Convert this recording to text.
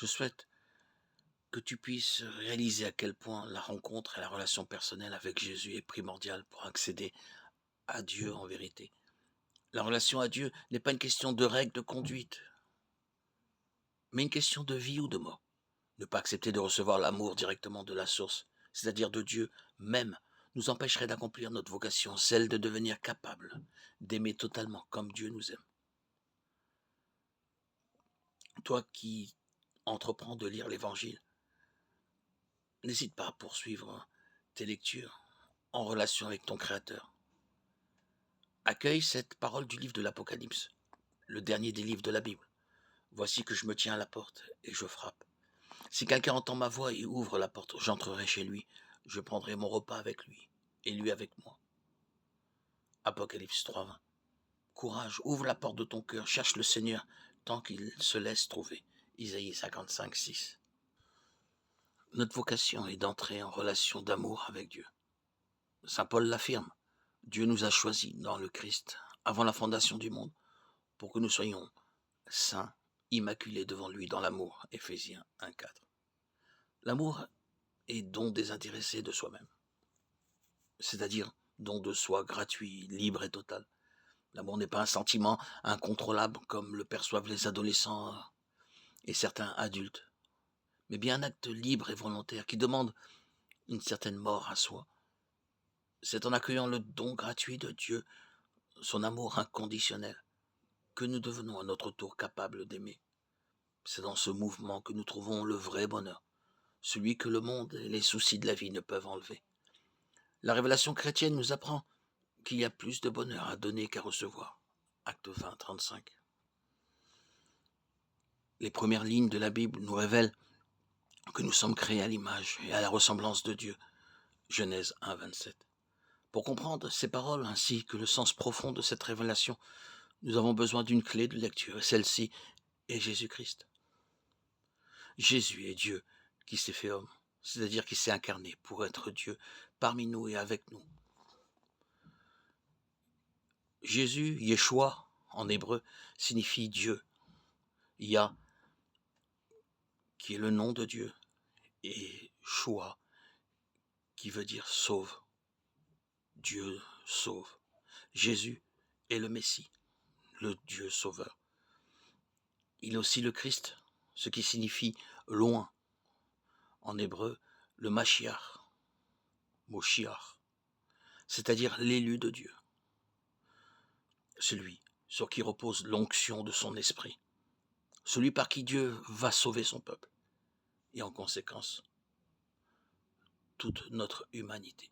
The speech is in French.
Je souhaite que tu puisses réaliser à quel point la rencontre et la relation personnelle avec Jésus est primordiale pour accéder à Dieu en vérité. La relation à Dieu n'est pas une question de règles de conduite, mais une question de vie ou de mort. Ne pas accepter de recevoir l'amour directement de la source, c'est-à-dire de Dieu même, nous empêcherait d'accomplir notre vocation, celle de devenir capable d'aimer totalement comme Dieu nous aime. Toi qui entreprends de lire l'Évangile, n'hésite pas à poursuivre tes lectures en relation avec ton Créateur. Accueille cette parole du livre de l'Apocalypse, le dernier des livres de la Bible. Voici que je me tiens à la porte et je frappe. Si quelqu'un entend ma voix et ouvre la porte, j'entrerai chez lui, je prendrai mon repas avec lui et lui avec moi. Apocalypse 3:20. Courage, ouvre la porte de ton cœur, cherche le Seigneur tant qu'il se laisse trouver. Isaïe 55:6. Notre vocation est d'entrer en relation d'amour avec Dieu. Saint Paul l'affirme, Dieu nous a choisis dans le Christ avant la fondation du monde pour que nous soyons saints, immaculés devant lui dans l'amour. Éphésiens 1:4. L'amour est don désintéressé de soi-même, c'est-à-dire don de soi gratuit, libre et total. L'amour n'est pas un sentiment incontrôlable comme le perçoivent les adolescents et certains adultes, mais bien un acte libre et volontaire qui demande une certaine mort à soi. C'est en accueillant le don gratuit de Dieu, son amour inconditionnel, que nous devenons à notre tour capables d'aimer. C'est dans ce mouvement que nous trouvons le vrai bonheur, celui que le monde et les soucis de la vie ne peuvent enlever. La révélation chrétienne nous apprend qu'il y a plus de bonheur à donner qu'à recevoir. Acte 20, 35. Les premières lignes de la Bible nous révèlent que nous sommes créés à l'image et à la ressemblance de Dieu. Genèse 1, 27. Pour comprendre ces paroles ainsi que le sens profond de cette révélation, nous avons besoin d'une clé de lecture et celle-ci est Jésus-Christ. Jésus est Dieu qui s'est fait homme, c'est-à-dire qui s'est incarné pour être Dieu parmi nous et avec nous. Jésus, Yeshua, en hébreu, signifie Dieu. Yah, qui est le nom de Dieu, et Shua, qui veut dire sauve. Dieu sauve. Jésus est le Messie, le Dieu sauveur. Il est aussi le Christ, ce qui signifie loin. En hébreu, le Mashiach, Moshiach, c'est-à-dire l'élu de Dieu. Celui sur qui repose l'onction de son esprit. Celui par qui Dieu va sauver son peuple. Et en conséquence, toute notre humanité.